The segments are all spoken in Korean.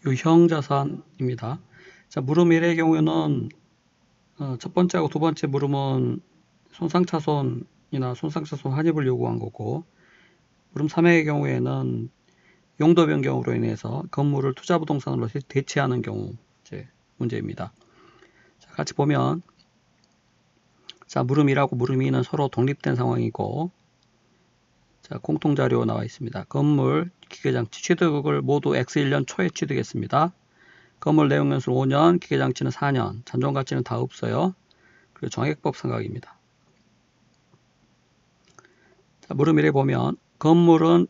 유형자산입니다. 자, 물음 1의 경우에는 첫 번째하고 두 번째 물음은 손상차손이나 손상차손 환입을 요구한 거고, 물음 3의 경우에는 용도 변경으로 인해서 건물을 투자부동산으로 대체하는 경우 문제입니다. 자, 같이 보면, 자, 물음 1하고 물음 2는 서로 독립된 상황이고, 자, 공통자료 나와 있습니다. 건물, 기계장치 취득을 모두 X1년 초에 취득했습니다. 건물 내용연수 5년, 기계장치는 4년, 잔존가치는 다 없어요. 그리고 정액법 생각입니다. 자, 물음 1에 보면 건물은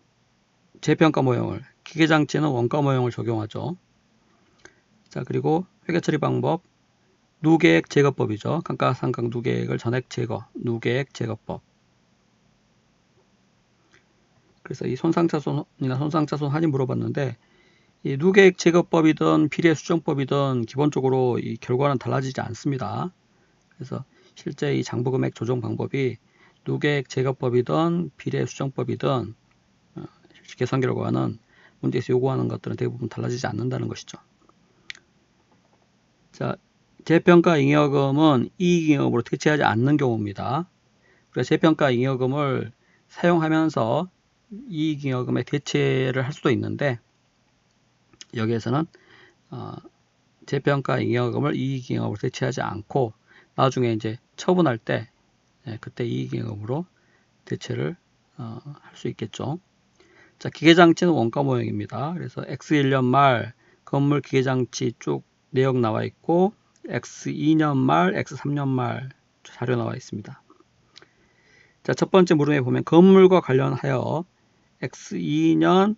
재평가 모형을, 기계장치는 원가 모형을 적용하죠. 자, 그리고 회계처리 방법, 누계액 제거법이죠. 감가상각 누계액을 전액 제거, 누계액 제거법. 그래서 이 손상차손이나 손상차손 한이 물어봤는데, 이 누계액 제거법이든 비례 수정법이든 기본적으로 이 결과는 달라지지 않습니다. 그래서 실제 이 장부금액 조정 방법이 누계액 제거법이든 비례 수정법이든 계산 결과는 문제에서 요구하는 것들은 대부분 달라지지 않는다는 것이죠. 자, 재평가 잉여금은 이익잉여금으로 대체하지 않는 경우입니다. 그래서 재평가 잉여금을 사용하면서 이익잉여금에 대체를 할 수도 있는데, 여기에서는 재평가 잉여금을 이익잉여금으로 대체하지 않고 나중에 이제 처분할 때 그때 이익잉여금으로 대체를 할 수 있겠죠. 자, 기계장치는 원가 모형입니다. 그래서 X1년 말 건물 기계장치 쭉 내역 나와 있고 X2년 말, X3년 말 자료 나와 있습니다. 자, 첫 번째 물음에 보면 건물과 관련하여 X2년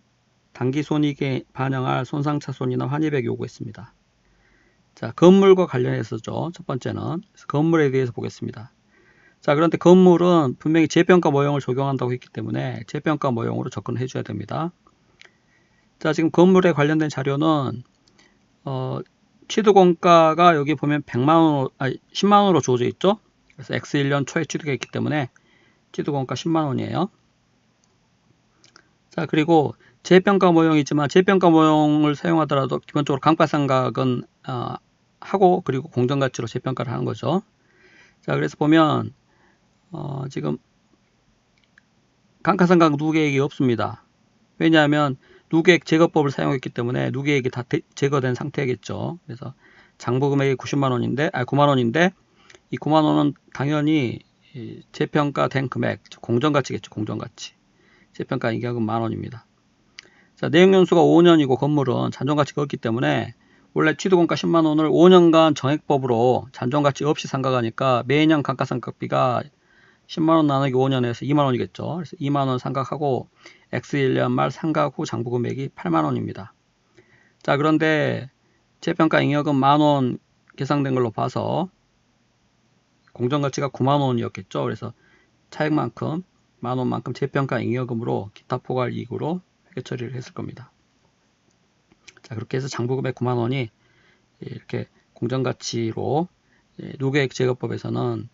당기손익에 반영할 손상차손이나 환입액 요구했습니다. 자, 건물과 관련해서죠. 첫 번째는 건물에 대해서 보겠습니다. 자, 그런데 건물은 분명히 재평가 모형을 적용한다고 했기 때문에 재평가 모형으로 접근해 줘야 됩니다. 자, 지금 건물에 관련된 자료는 취득원가가 여기 보면 100만원, 10만원으로 주어져 있죠. 그래서 X1년 초에 취득했기 때문에 취득원가 10만원이에요. 자, 그리고 재평가 모형이지만 재평가 모형을 사용하더라도 기본적으로 감가상각은 하고 그리고 공정가치로 재평가를 하는 거죠. 자, 그래서 보면 지금 감가상각 누계액이 없습니다. 왜냐하면 누계액 제거법을 사용했기 때문에 누계액이 다 제거된 상태겠죠. 그래서 장부금액이 9만원인데 이 9만원은 당연히 재평가된 금액, 공정가치겠죠. 공정가치. 재평가 잉여금 만원입니다. 자, 내역연수가 5년이고 건물은 잔존가치가 없기 때문에 원래 취득원가 10만원을 5년간 정액법으로 잔존가치 없이 상각하니까 매년 감가상각비가 10만원 나누기 5년에서 2만원이겠죠. 그래서 2만원 상각하고 X1년 말 상각 후 장부금액이 8만원입니다. 자, 그런데 재평가 잉여금 만원 계상된 걸로 봐서 공정가치가 9만원이었겠죠. 그래서 차액만큼 만원만큼 재평가 잉여금으로 기타 포괄 이익으로 회계 처리를 했을 겁니다. 자, 그렇게 해서 장부금액 9만원이 이렇게 공정가치로 누계액 제거법에서는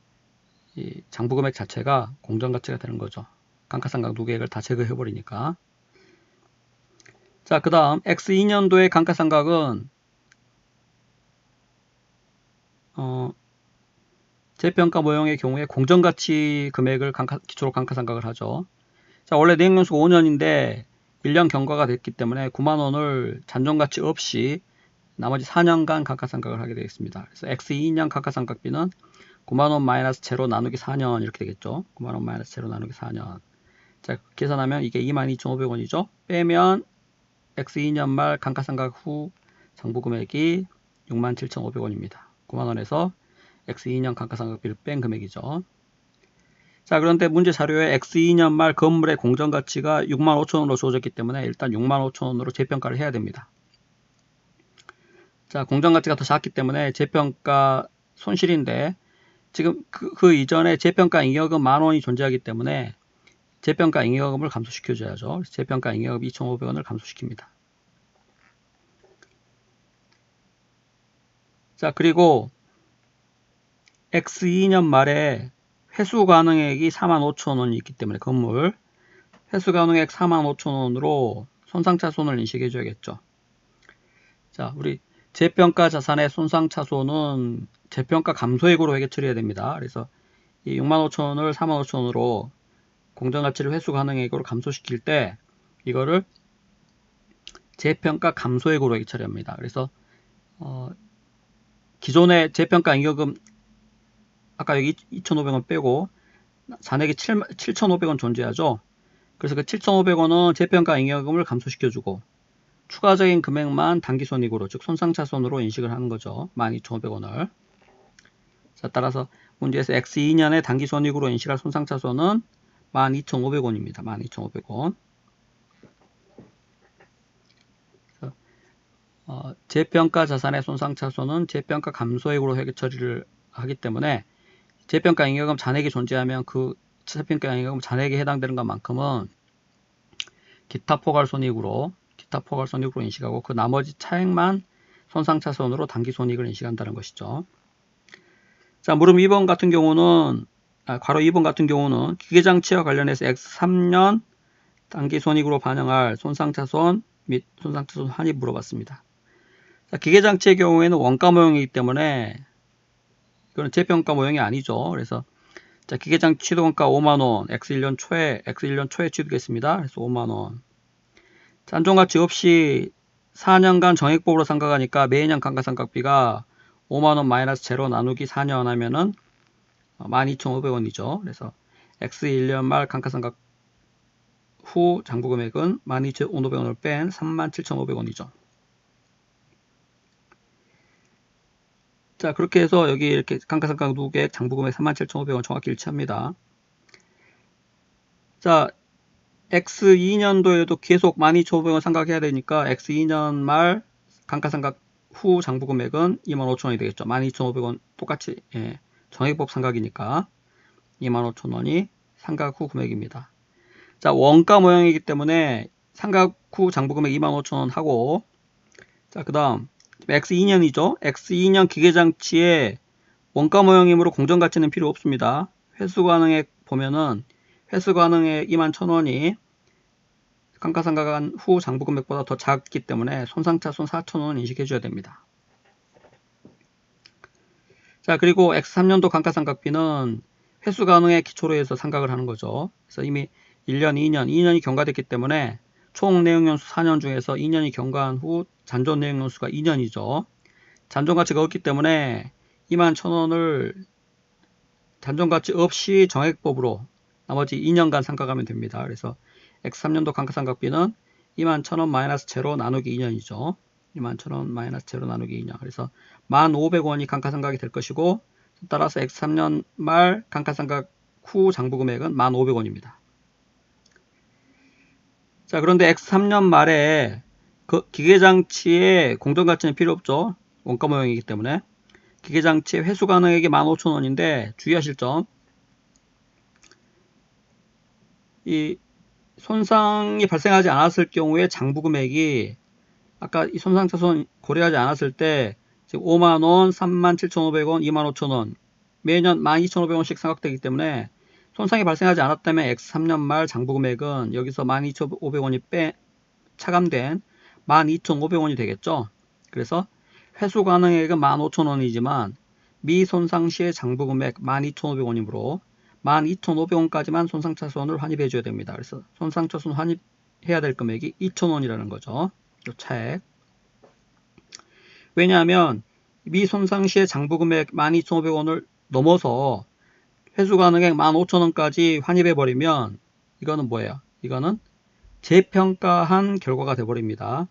이 장부금액 자체가 공정가치가 되는 거죠. 감가상각 누계액을 다 제거해버리니까. 자, 그 다음 X2년도의 감가상각은 재평가 모형의 경우에 공정가치 금액을 기초로 감가상각을 하죠. 자, 원래 내역연수가 5년인데 1년 경과가 됐기 때문에 9만원을 잔존가치 없이 나머지 4년간 감가상각을 하게 되겠습니다. 그래서 X2년 감가상각비는 9만원 마이너스 제로 나누기 4년 이렇게 되겠죠. 9만원 마이너스 제로 나누기 4년. 자, 계산하면 이게 22,500원이죠. 빼면 X2년 말 감가상각 후 장부금액이 67,500원입니다. 9만원에서 X2년 감가상각비를 뺀 금액이죠. 자, 그런데 문제 자료에 X2년 말 건물의 공정가치가 65,000원으로 주어졌기 때문에 일단 65,000원으로 재평가를 해야 됩니다. 자, 공정가치가 더 작기 때문에 재평가 손실인데 지금 그 이전에 재평가 잉여금 만원이 존재하기 때문에 재평가 잉여금을 감소시켜줘야죠. 재평가 잉여금 2,500원을 감소시킵니다. 자, 그리고 X2년 말에 회수 가능액이 45,000원이 있기 때문에 건물 회수 가능액 45,000원으로 손상차손을 인식해 줘야겠죠. 자, 우리 재평가 자산의 손상차손은 재평가 감소액으로 회계 처리해야 됩니다. 그래서 이 65,000원을 45,000원으로 공정가치를 회수 가능액으로 감소시킬 때 이거를 재평가 감소액으로 회계 처리합니다. 그래서 기존의 재평가 잉여금 아까 여기 2,500원 빼고 잔액이 7,500원 존재하죠. 그래서 그 7,500원은 재평가 잉여금을 감소시켜주고 추가적인 금액만 단기손익으로 즉 손상차손으로 인식을 하는 거죠. 12,500원을. 자, 따라서 문제에서 X2년의 단기손익으로 인식할 손상차손은 12,500원입니다. 12,500원. 재평가 자산의 손상차손은 재평가 감소액으로 회계 처리를 하기 때문에 재평가 잉여금 잔액이 존재하면 그 재평가 잉여금 잔액에 해당되는 것만큼은 기타 포괄손익으로 인식하고 그 나머지 차액만 손상차손으로 단기손익을 인식한다는 것이죠. 자, 물음 2번 같은 경우는 괄호 2번 같은 경우는 기계장치와 관련해서 X3년 단기손익으로 반영할 손상차손 및 손상차손 환입 물어봤습니다. 자, 기계장치의 경우에는 원가 모형이기 때문에 이거는 재평가 모형이 아니죠. 그래서 자, 기계장치 취득원가 5만원, X1년 초에 취득했습니다. 그래서 5만원. 잔존가치 없이 4년간 정액법으로 상각하니까 매년 감가상각비가 5만원 마이너스 제로 나누기 4년 하면은 12,500원이죠. 그래서 X1년 말 감가상각 후 장부금액은 12,500원을 뺀 37,500원이죠. 자, 그렇게 해서 여기 이렇게 감가상각 누계액 장부금액 37,500원 정확히 일치합니다. 자, X2년도에도 계속 12,500원 상각해야 되니까 X2년 말 감가상각 후 장부금액은 25,000원이 되겠죠. 12,500원 똑같이 정액법 상각이니까 25,000원이 상각 후 금액입니다. 자, 원가 모형이기 때문에 상각 후 장부금액 25,000원 하고 자, 그 다음 X2년이죠. X2년 기계장치에 원가 모형이므로 공정가치는 필요 없습니다. 회수가능액 보면은 회수가능액 21,000원이 감가상각한 후 장부금액보다 더 작기 때문에 손상차손 4,000원 인식해줘야 됩니다. 자, 그리고 X3년도 감가상각비는 회수가능액 기초로 해서 상각을 하는 거죠. 그래서 이미 1년, 2년이 경과됐기 때문에 총 내용연수 4년 중에서 2년이 경과한 후 잔존 내용연수가 2년이죠. 잔존가치가 없기 때문에 21,000원을 잔존가치 없이 정액법으로 나머지 2년간 상각하면 됩니다. 그래서 X3년도 감가상각비는 21,000원 마이너스 제로 나누기 2년이죠. 21,000원 마이너스 제로 나누기 2년. 그래서 1,500원이 감가상각이 될 것이고 따라서 X3년 말 감가상각 후 장부금액은 1,500원입니다. 자, 그런데 X3년 말에 그 기계장치의 공정가치는 필요 없죠. 원가 모형이기 때문에. 기계장치의 회수가능액이 15,000원인데 주의하실 점. 이 손상이 발생하지 않았을 경우에 장부금액이 아까 이 손상차손 고려하지 않았을 때 지금 5만원, 37,500원, 25,000원 매년 12,500원씩 상각되기 때문에 손상이 발생하지 않았다면 X3년 말 장부금액은 여기서 12,500원이 차감된 12,500원이 되겠죠. 그래서 회수가능액은 15,000원이지만 미손상 시의 장부금액 12,500원이므로 12,500원까지만 손상차손을 환입해 줘야 됩니다. 그래서 손상차손 환입해야 될 금액이 2,000원이라는 거죠. 이 차액. 왜냐하면 미손상 시의 장부금액 12,500원을 넘어서 회수가능액 15,000원까지 환입해 버리면 이거는 뭐예요? 이거는 재평가한 결과가 돼버립니다.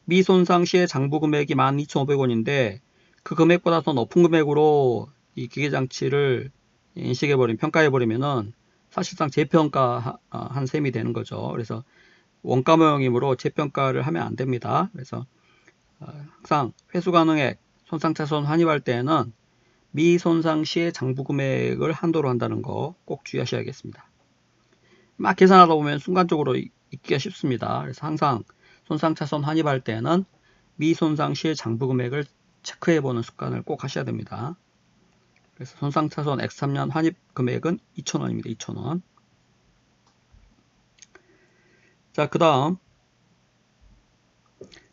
미손상 시의 장부금액이 12,500원인데 그 금액보다 더 높은 금액으로 이 기계장치를 인식해버리면 평가해버리면은 사실상 재평가한 셈이 되는 거죠. 그래서 원가 모형이므로 재평가를 하면 안 됩니다. 그래서 항상 회수가능액 손상차손 환입할 때에는 미손상 시의 장부금액을 한도로 한다는 거 꼭 주의하셔야겠습니다. 막 계산하다 보면 순간적으로 잊기가 쉽습니다. 그래서 항상 손상차손 환입할 때는 미손상 시의 장부금액을 체크해보는 습관을 꼭 하셔야 됩니다. 그래서 손상차손 X3년 환입 금액은 2,000원입니다. 2,000원. 자, 그 다음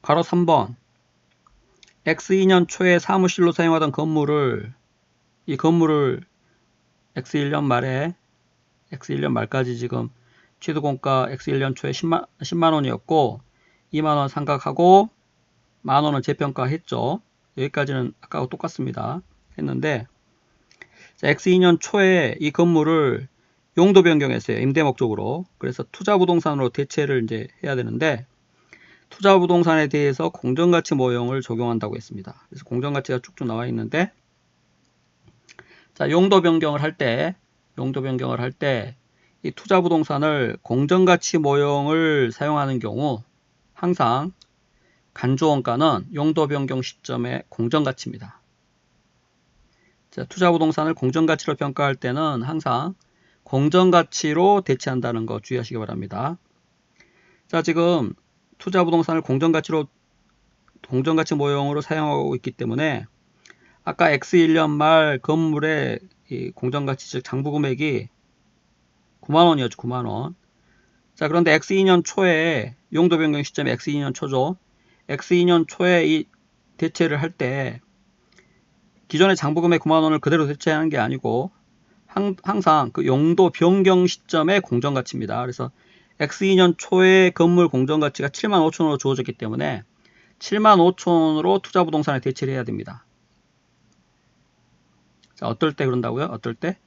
괄호 3번 X2년 초에 사무실로 사용하던 건물을 이 건물을 X1년 말까지 지금 취득원가 X1년 초에 10만 원이었고 2만 원 상각하고 만 원은 재평가 했죠. 여기까지는 아까하고 똑같습니다. 했는데 X2년 초에 이 건물을 용도 변경했어요. 임대 목적으로. 그래서 투자 부동산으로 대체를 이제 해야 되는데 투자 부동산에 대해서 공정가치 모형을 적용한다고 했습니다. 그래서 공정가치가 쭉쭉 나와 있는데 자, 용도 변경을 할 때 이 투자 부동산을 공정가치 모형을 사용하는 경우 항상 간주원가는 용도 변경 시점의 공정가치입니다. 자, 투자 부동산을 공정가치로 평가할 때는 항상 공정가치로 대체한다는 거 주의하시기 바랍니다. 자, 지금 투자 부동산을 공정가치 모형으로 사용하고 있기 때문에 아까 X1년 말 건물의 이 공정가치 즉 장부금액이 9만원이었죠. 9만원. 자, 그런데 X2년 초에 용도 변경 시점이 X2년 초죠. X2년 초에 이 대체를 할 때 기존의 장부금액 9만원을 그대로 대체하는 게 아니고 항상 그 용도 변경 시점의 공정가치입니다. 그래서 X2년 초에 건물 공정가치가 7만 5천원으로 주어졌기 때문에 7만 5천원으로 투자 부동산에 대체를 해야 됩니다. 자, 어떨 때 그런다고요? 어떨 때?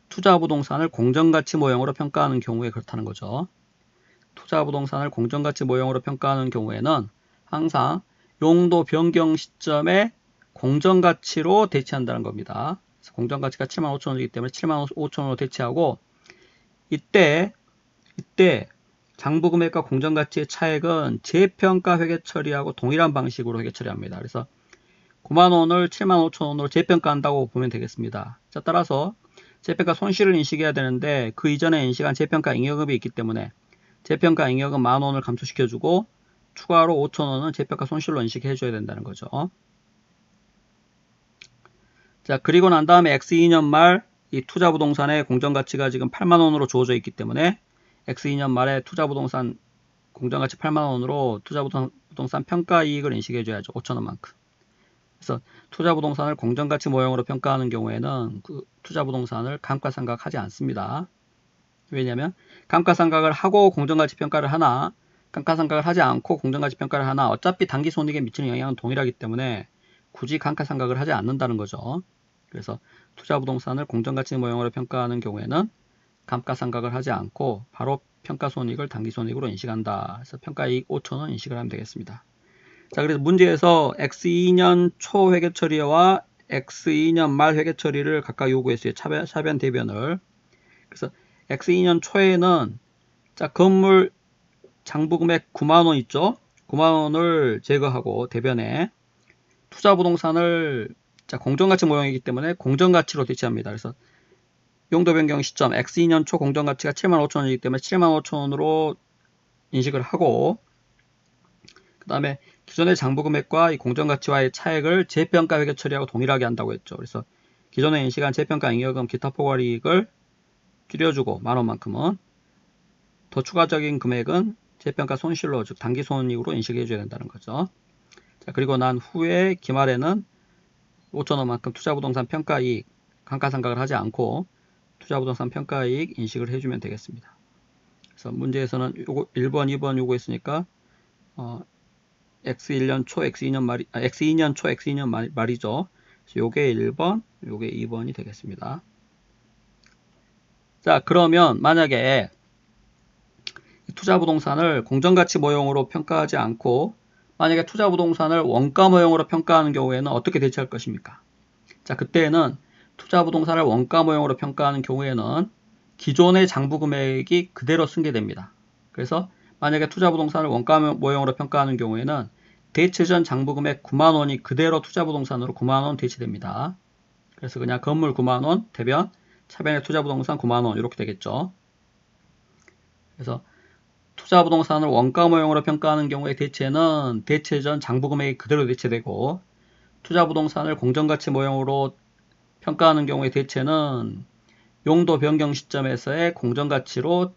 투자 부동산을 공정가치 모형으로 평가하는 경우에 그렇다는 거죠. 투자 부동산을 공정가치 모형으로 평가하는 경우에는 항상 용도 변경 시점에 공정가치로 대체한다는 겁니다. 그래서 공정가치가 7만 5천원이기 때문에 7만 5천원으로 대체하고 이때 장부금액과 공정가치의 차액은 재평가 회계 처리하고 동일한 방식으로 회계 처리합니다. 그래서 9만원을 7만 5천원으로 재평가한다고 보면 되겠습니다. 자, 따라서 재평가 손실을 인식해야 되는데 그 이전에 인식한 재평가 잉여금이 있기 때문에 재평가 잉여금 만원을 감소시켜주고 추가로 5천원은 재평가 손실로 인식해줘야 된다는 거죠. 자, 그리고 난 다음에 X2년 말 이 투자 부동산의 공정가치가 지금 8만원으로 주어져 있기 때문에 X2년 말에 투자 부동산 공정가치 8만원으로 투자 부동산 평가이익을 인식해줘야죠. 5천원만큼. 그래서 투자 부동산을 공정가치 모형으로 평가하는 경우에는 그 투자 부동산을 감가상각하지 않습니다. 왜냐하면 감가상각을 하고 공정가치 평가를 하나 감가상각을 하지 않고 공정가치 평가를 하나 어차피 단기손익에 미치는 영향은 동일하기 때문에 굳이 감가상각을 하지 않는다는 거죠. 그래서 투자 부동산을 공정가치 모형으로 평가하는 경우에는 감가상각을 하지 않고 바로 평가손익을 단기손익으로 인식한다. 그래서 평가이익 5천원 인식을 하면 되겠습니다. 자, 그래서 문제에서 X2년 초 회계처리와 X2년 말 회계처리를 각각 요구했어요. 차변 대변을. 그래서 X2년 초에는 자, 건물 장부금액 9만원 있죠? 9만원을 제거하고 대변에 투자부동산을 자, 공정가치 모형이기 때문에 공정가치로 대체합니다. 그래서 용도 변경 시점 X2년 초 공정가치가 7만 5천원이기 때문에 7만 5천원으로 인식을 하고 그 다음에 기존의 장부금액과 이 공정가치와의 차액을 재평가 회계 처리하고 동일하게 한다고 했죠. 그래서 기존에 인식한 재평가 잉여금 기타 포괄이익을 줄여주고 만원만큼은 더 추가적인 금액은 재평가 손실로 즉 단기손익으로 인식해 줘야 된다는 거죠. 자, 그리고 난 후에 기말에는 5천원만큼 투자부동산 평가이익 감가상각을 하지 않고 투자부동산 평가이익 인식을 해주면 되겠습니다. 그래서 문제에서는 요거 1번, 2번 요구했으니까 X1년 초, X2년 말이 X2년 초, X2년 말이죠. 그래서 요게 1번, 요게 2번이 되겠습니다. 자, 그러면 만약에 투자부동산을 공정가치 모형으로 평가하지 않고 만약에 투자부동산을 원가 모형으로 평가하는 경우에는 어떻게 대처할 것입니까? 자, 그때는 투자부동산을 원가 모형으로 평가하는 경우에는 기존의 장부금액이 그대로 승계됩니다. 그래서 만약에 투자부동산을 원가 모형으로 평가하는 경우에는 대체전 장부금액 9만원이 그대로 투자부동산으로 9만원 대체됩니다. 그래서 그냥 건물 9만원 대변 차변의 투자부동산 9만원 이렇게 되겠죠. 그래서 투자부동산을 원가 모형으로 평가하는 경우에 대체는 대체전 장부금액이 그대로 대체되고 투자부동산을 공정가치 모형으로 평가하는 경우에 대체는 용도 변경 시점에서의 공정가치로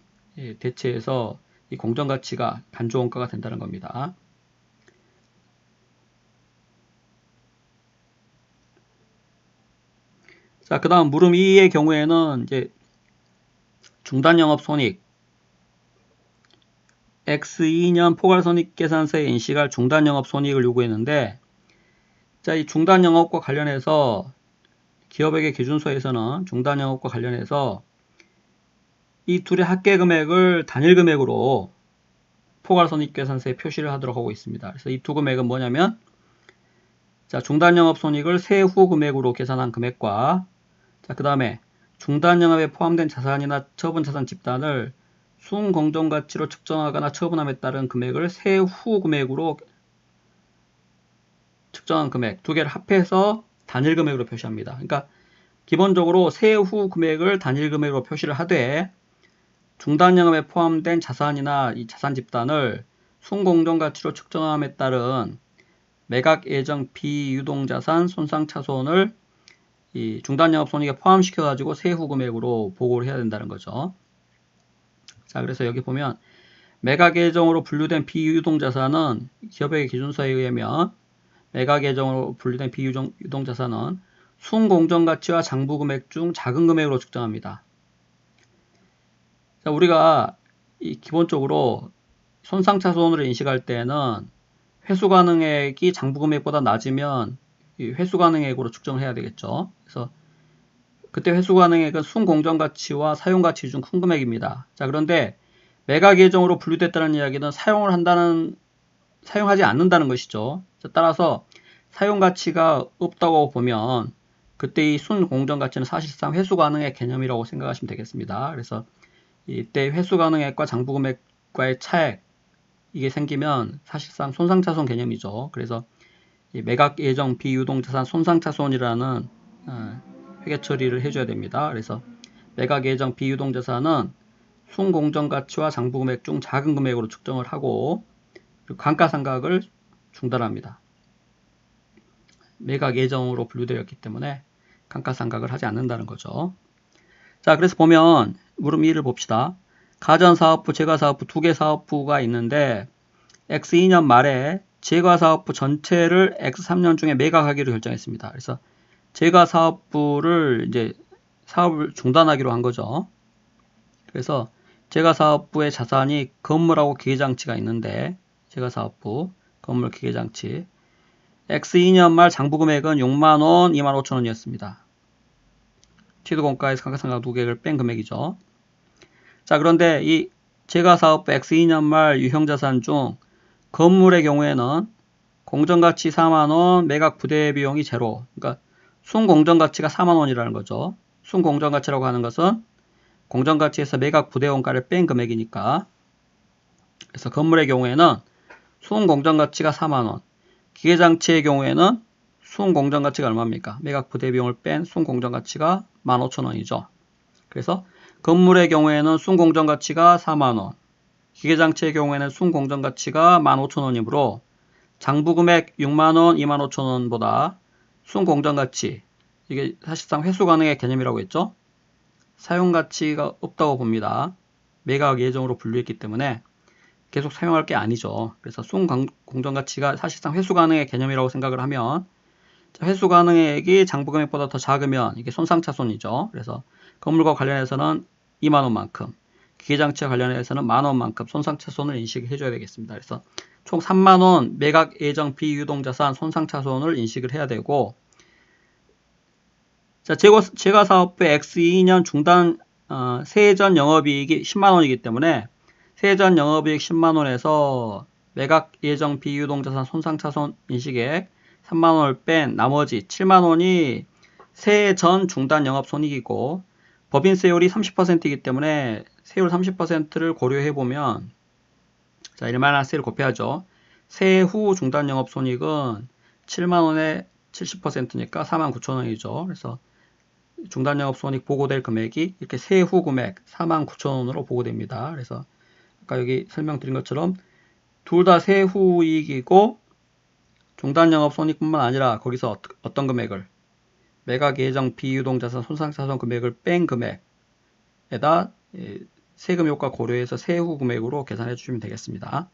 대체해서 이 공정가치가 간주원가가 된다는 겁니다. 자, 그 다음 물음 2의 경우에는 이제 중단영업손익 X2년 포괄손익계산서에 인식할 중단영업손익을 요구했는데, 자, 이 중단영업과 관련해서 기업에게 기준서에서는 중단영업과 관련해서 이 둘의 합계금액을 단일금액으로 포괄손익계산서에 표시를 하도록 하고 있습니다. 그래서 이 두 금액은 뭐냐면, 자, 중단영업손익을 세후 금액으로 계산한 금액과, 자, 그 다음에 중단영업에 포함된 자산이나 처분자산 집단을 순공정가치로 측정하거나 처분함에 따른 금액을 세후 금액으로 측정한 금액 두 개를 합해서 단일 금액으로 표시합니다. 그러니까 기본적으로 세후 금액을 단일 금액으로 표시를 하되 중단영업에 포함된 자산이나 이 자산 집단을 순공정가치로 측정함에 따른 매각 예정 비유동자산 손상차손을 이 중단영업 손익에 포함시켜 가지고 세후 금액으로 보고를 해야 된다는 거죠. 자, 그래서 여기 보면 매각 예정으로 분류된 비유동자산은 기업의 기준서에 의하면 매각 예정으로 분류된 비유동자산은 순공정가치와 장부금액 중 작은 금액으로 측정합니다. 자, 우리가 기본적으로 손상차손으로 인식할 때는 회수가능액이 장부금액보다 낮으면 회수가능액으로 측정을 해야 되겠죠. 그래서 그때 회수가능액은 순공정가치와 사용가치 중 큰 금액입니다. 자, 그런데 매각 예정으로 분류됐다는 이야기는 사용하지 않는다는 것이죠. 자, 따라서 사용가치가 없다고 보면 그때 이 순공정가치는 사실상 회수가능액 개념이라고 생각하시면 되겠습니다. 그래서 이때 회수가능액과 장부금액과의 차액 이게 생기면 사실상 손상차손 개념이죠. 그래서 이 매각 예정 비유동자산 손상차손이라는 회계 처리를 해줘야 됩니다. 그래서 매각 예정 비유동자산은 순공정가치와 장부금액 중 작은 금액으로 측정을 하고 그리고 감가상각을 중단합니다. 매각 예정으로 분류되었기 때문에 감가상각을 하지 않는다는 거죠. 자, 그래서 보면 물음 2를 봅시다. 가전사업부, 제과사업부 두 개 사업부가 있는데 X2년 말에 제과사업부 전체를 X3년 중에 매각하기로 결정했습니다. 그래서 제과사업부를 이제 사업을 중단하기로 한 거죠. 그래서 제과사업부의 자산이 건물하고 기계장치가 있는데 제과사업부, 건물, 기계장치 X2년 말 장부금액은 6만원, 2만 5천원이었습니다. 취득원가에서 감가상각 두 개를 뺀 금액이죠. 자, 그런데 이 제과사업부 X2년 말 유형자산 중 건물의 경우에는 공정가치 4만원, 매각 부대비용이 제로. 그러니까 순공정가치가 4만원이라는 거죠. 순공정가치라고 하는 것은 공정가치에서 매각 부대원가를 뺀 금액이니까. 그래서 건물의 경우에는 순공정가치가 4만원, 기계장치의 경우에는 순공정가치가 얼마입니까? 매각 부대비용을 뺀 순공정가치가 15,000원이죠. 그래서 건물의 경우에는 순공정가치가 4만원, 기계장치의 경우에는 순공정가치가 15,000원이므로 장부금액 6만원, 25,000원보다 순공정가치, 이게 사실상 회수가능의 개념이라고 했죠. 사용가치가 없다고 봅니다. 매각 예정으로 분류했기 때문에 계속 사용할 게 아니죠. 그래서 순공정가치가 사실상 회수가능의 개념이라고 생각을 하면 회수가능액이 장부금액보다 더 작으면 이게 손상차손이죠. 그래서 건물과 관련해서는 2만원만큼, 기계장치와 관련해서는 만원만큼 손상차손을 인식해 줘야 되겠습니다. 그래서 총 3만원 매각 예정 비유동자산 손상차손을 인식을 해야 되고, 자, 제과사업부 X2년 중단 세전 영업이익이 10만원이기 때문에 세전 영업이익 10만원에서 매각 예정 비유동자산 손상차손 인식액 3만원을 뺀 나머지 7만원이 세전 중단 영업손익이고 법인세율이 30%이기 때문에 세율 30%를 고려해보면 자, 일반화세를 곱해야죠. 세후 중단 영업손익은 7만원에 70%니까 49,000원이죠. 그래서 중단 영업손익 보고될 금액이 이렇게 세후 금액 49,000원으로 보고됩니다. 그래서 아까 여기 설명드린 것처럼 둘 다 세후 이익이고 중단 영업손익뿐만 아니라 거기서 어떤 금액을 매각 예정 비유동자산 손상차손 금액을 뺀 금액에다 세금 효과 고려해서 세후 금액으로 계산해 주시면 되겠습니다.